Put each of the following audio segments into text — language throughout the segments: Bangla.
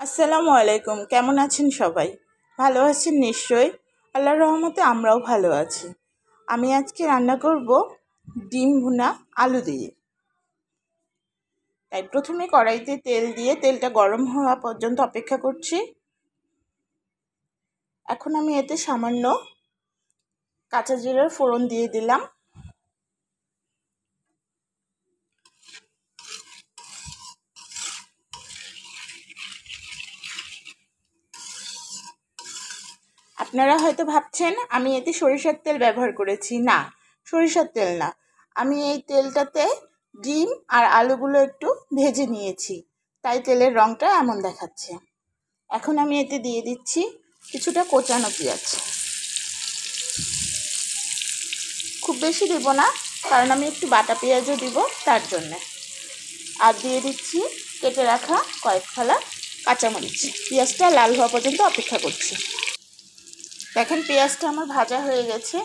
আসসালামু আলাইকুম। কেমন আছেন সবাই? ভালো আছেন নিশ্চয়ই। আল্লাহর রহমতে আমরাও ভালো আছি। আমি আজকে রান্না করব ডিম ভুনা আলু দিয়ে। তাই প্রথমে কড়াইতে তেল দিয়ে তেলটা গরম হওয়া পর্যন্ত অপেক্ষা করছি। এখন আমি এতে সামান্য কাঁচা জিরার ফোড়ন দিয়ে দিলাম। আপনারা হয়তো ভাবছেন আমি এতে সরিষার তেল ব্যবহার করেছি। না, সরিষার তেল না। আমি এই তেলটাতে ডিম আর আলুগুলো একটু ভেজে নিয়েছি, তাই তেলের রঙটা এমন দেখাচ্ছে। এখন আমি এতে দিয়ে দিচ্ছি কিছুটা কোচানো পেঁয়াজ। খুব বেশি দেব না, কারণ আমি একটু বাটা পেঁয়াজও দিব তার জন্যে। আর দিয়ে দিচ্ছি কেটে রাখা কয়েক ফালা কাঁচামরিচ। পেঁয়াজটা লাল হওয়া পর্যন্ত অপেক্ষা করছি। দেখেন পেঁয়াজটা আমার ভাজা হয়ে গেছে।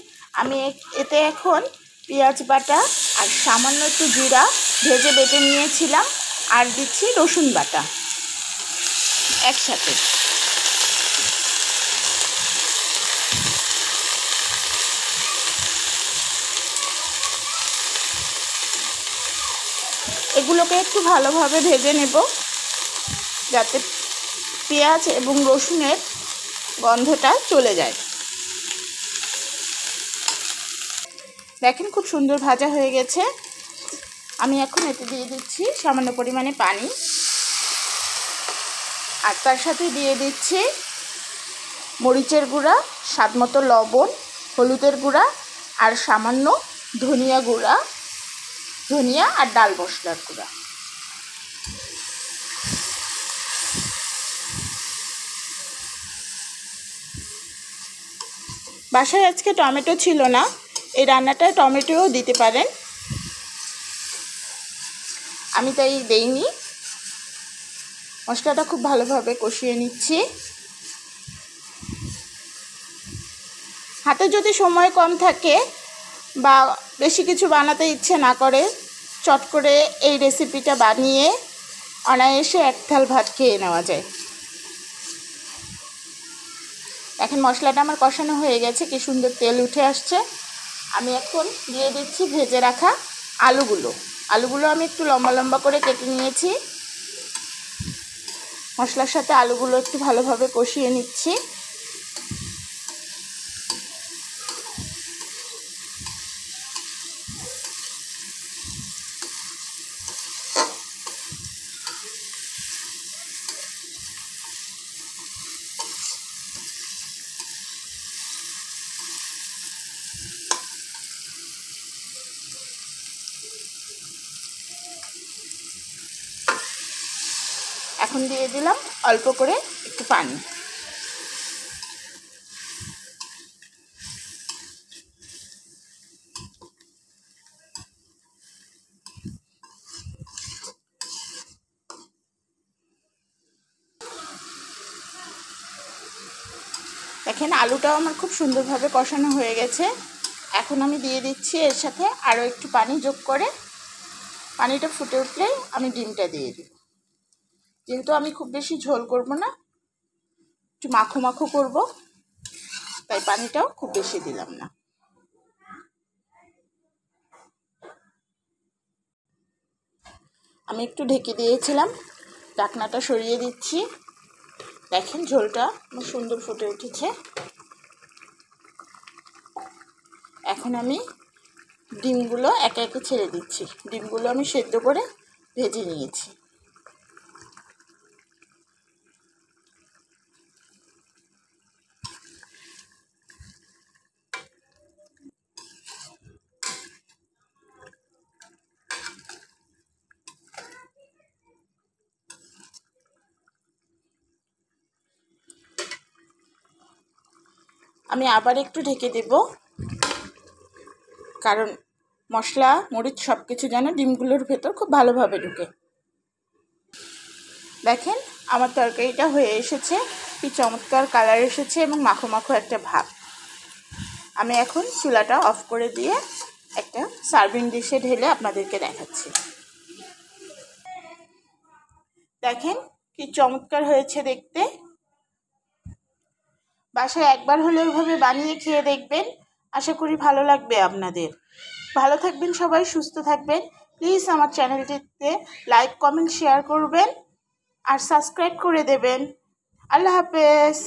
আমি এতে এখন পেঁয়াজ বাটা আর সামান্য একটু জিরা ভেজে বেটে নিয়েছিলাম আর দিচ্ছি রসুন বাটা একসাথে। এগুলোকে একটু ভালোভাবে ভেজে নেব, যাতে পেঁয়াজ এবং রসুনের গন্ধটা চলে যায়। দেখেন খুব সুন্দর ভাজা হয়ে গেছে। আমি এখন এতে দিয়ে দিচ্ছি সামান্য পরিমাণে পানি, আর তার সাথে দিয়ে দিচ্ছি মরিচের গুঁড়া, স্বাদমতো লবণ, হলুদের গুঁড়া আর সামান্য ধনিয়া গুঁড়া, ধনিয়া আর ডাল মশলার গুঁড়া। বাসায় আজকে টমেটো ছিল না, এই রান্নাটায় টমেটোও দিতে পারেন, আমি তাই দেইনি। মশলাটা খুব ভালোভাবে কষিয়ে নিচ্ছি। হাতে যদি সময় কম থাকে বা বেশি কিছু বানাতে ইচ্ছে না করে, চট করে এই রেসিপিটা বানিয়ে অনায়াসে এক থাল ভাত খেয়ে নেওয়া যায়। এখন মশলাটা আমার কষানো হয়ে গেছে, কি সুন্দর তেল উঠে আসছে। আমি এখন দিয়ে দিচ্ছি ভেজে রাখা আলুগুলো আমি একটু লম্বা লম্বা করে কেটে নিয়েছি। মশলার সাথে আলুগুলো একটু ভালোভাবে কষিয়ে নিচ্ছি। এখন দিয়ে দিলাম অল্প করে একটু পানি। দেখেন আলুটাও আমার খুব সুন্দরভাবে কষানো হয়ে গেছে। এখন আমি দিয়ে দিচ্ছি এর সাথে আরও একটু পানি যোগ করে। পানিটা ফুটে উঠলেই আমি ডিমটা দিয়ে দিই। যেহেতু আমি খুব বেশি ঝোল করব না, একটু মাখো মাখো করব, তাই পানিটাও খুব বেশি দিলাম না। আমি একটু ঢেকে দিয়েছিলাম, ঢাকনাটা সরিয়ে দিচ্ছি। দেখেন ঝোলটা খুব সুন্দর ফুটে উঠেছে। এখন আমি ডিমগুলো একে একে ছেড়ে দিচ্ছি। ডিমগুলো আমি সেদ্ধ করে ভেজে নিয়েছি। আমি আবার একটু ঢেকে দেব, কারণ মশলা মরিচ সব কিছু যেন ডিমগুলোর ভেতর খুব ভালোভাবে ঢুকে। দেখেন আমার তরকারিটা হয়ে এসেছে, কি চমৎকার কালার এসেছে এবং মাখো মাখো একটা ভাব। আমি এখন চুলাটা অফ করে দিয়ে একটা সার্ভিং ডিশে ঢেলে আপনাদেরকে দেখাচ্ছি। দেখেন কি চমৎকার হয়েছে দেখতে। বাসায় একবার হলে ওইভাবে বানিয়ে খেয়ে দেখবেন, আশা করি ভালো লাগবে আপনাদের। ভালো থাকবেন সবাই, সুস্থ থাকবেন। প্লিজ আমার চ্যানেলটিতে লাইক কমেন্ট শেয়ার করবেন আর সাবস্ক্রাইব করে দেবেন। আল্লাহ হাফেজ।